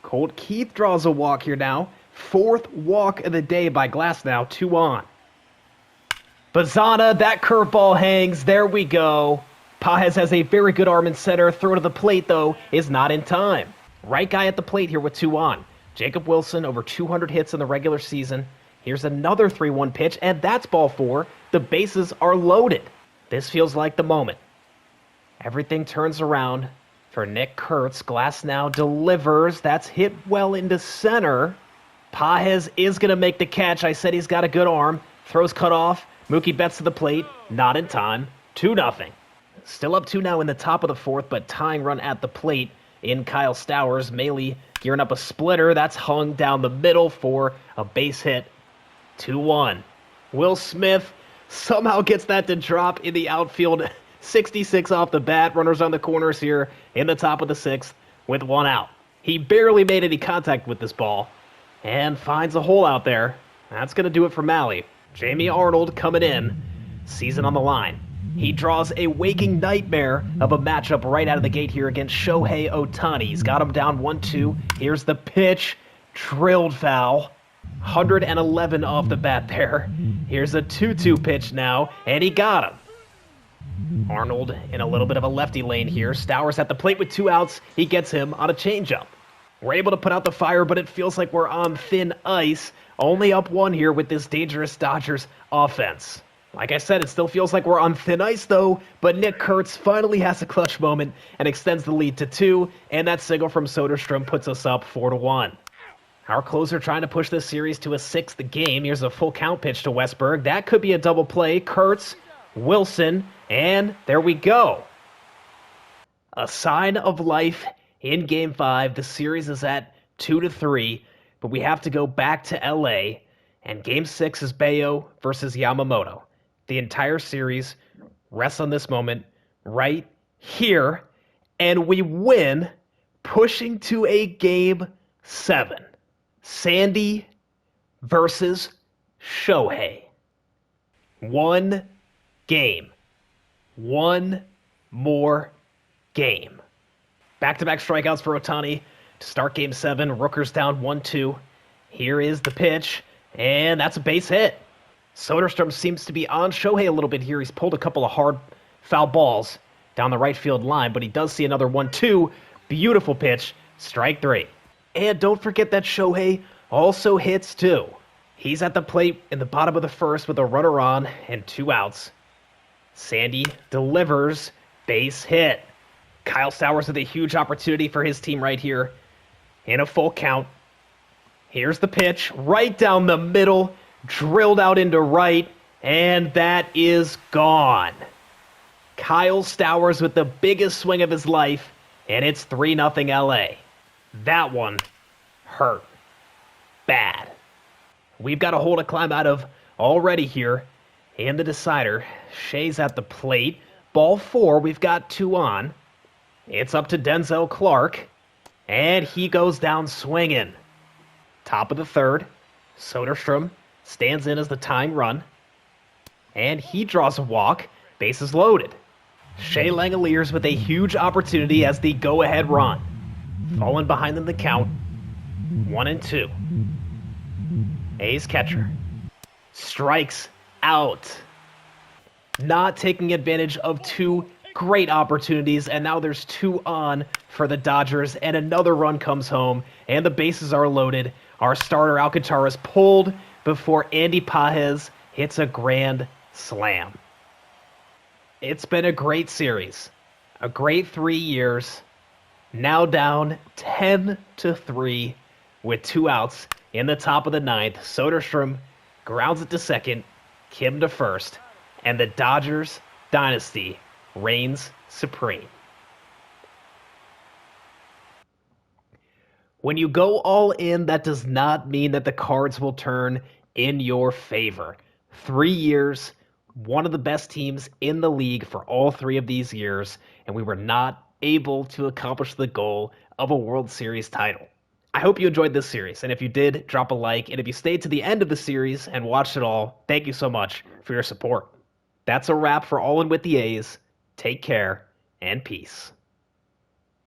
Colt Keith draws a walk here now. 4th walk of the day by Glasnow, 2 on. Bazana, that curveball hangs. There we go. Pages has a very good arm in center. Throw to the plate, though, is not in time. Right guy at the plate here with 2 on. Jacob Wilson, over 200 hits in the regular season. Here's another 3-1 pitch, and that's ball 4. The bases are loaded. This feels like the moment. Everything turns around for Nick Kurtz. Glasnow delivers. That's hit well into center. Pages is going to make the catch. I said he's got a good arm. Throws cut off. Mookie Betts to the plate. Not in time. 2-0. Still up 2 now in the top of the 4th, but tying run at the plate in Kyle Stowers. Maley gearing up a splitter. That's hung down the middle for a base hit. 2-1. Will Smith somehow gets that to drop in the outfield. 66 off the bat. Runners on the corners here in the top of the 6th with 1 out. He barely made any contact with this ball and finds a hole out there. That's going to do it for Malley. Jamie Arnold coming in. Season on the line. He draws a waking nightmare of a matchup right out of the gate here against Shohei Ohtani. He's got him down 1-2. Here's the pitch. Drilled foul. 111 off the bat there. Here's a 2-2 pitch now, and he got him. Arnold in a little bit of a lefty lane here. Stowers at the plate with 2 outs. He gets him on a changeup. We're able to put out the fire, but it feels like we're on thin ice. Only up 1 here with this dangerous Dodgers offense. Like I said, it still feels like we're on thin ice, though, but Nick Kurtz finally has a clutch moment and extends the lead to 2, and that single from Soderstrom puts us up 4-1. Our closer trying to push this series to a 6th game. Here's a full count pitch to Westberg. That could be a double play. Kurtz, Wilson, and there we go. A sign of life in Game 5. The series is at 2-3, but we have to go back to LA, and Game 6 is Bayo versus Yamamoto. The entire series rests on this moment right here, and we win, pushing to a Game 7. Sandy versus Shohei. 1 game. 1 more game. Back-to-back strikeouts for Ohtani to start Game 7. Rooker's down 1-2. Here is the pitch, and that's a base hit. Soderstrom seems to be on Shohei a little bit here. He's pulled a couple of hard foul balls down the right field line, but he does see another 1-2. Beautiful pitch, strike 3. And don't forget that Shohei also hits too. He's at the plate in the bottom of the 1st with a runner on and 2 outs. Sandy delivers, base hit. Kyle Stowers with a huge opportunity for his team right here in a full count. Here's the pitch, right down the middle, drilled out into right, and that is gone. Kyle Stowers with the biggest swing of his life, and it's 3-0 LA. That one hurt bad. We've got a hole to climb out of already here in the decider. Shea's at the plate. Ball 4, we've got 2 on. It's up to Denzel Clark, and he goes down swinging. Top of the 3rd, Soderstrom stands in as the tying run, and he draws a walk, bases loaded. Shea Langoliers with a huge opportunity as the go-ahead run. Falling behind in the count, 1-2. A's catcher strikes out. Not taking advantage of 2 great opportunities, and now there's 2 on for the Dodgers, and another run comes home, and the bases are loaded. Our starter Alcantara is pulled before Andy Pages hits a grand slam. It's been a great series, a great 3 years. Now down 10-3 with 2 outs in the top of the 9th. Soderstrom grounds it to second, Kim to first, and the Dodgers dynasty reigns supreme. When you go all in, that does not mean that the cards will turn in your favor. 3 years, one of the best teams in the league for all 3 of these years, and we were not able to accomplish the goal of a World Series title. I hope you enjoyed this series, and if you did, drop a like, and if you stayed to the end of the series and watched it all, thank you so much for your support. That's a wrap for All In With the A's. Take care, and peace.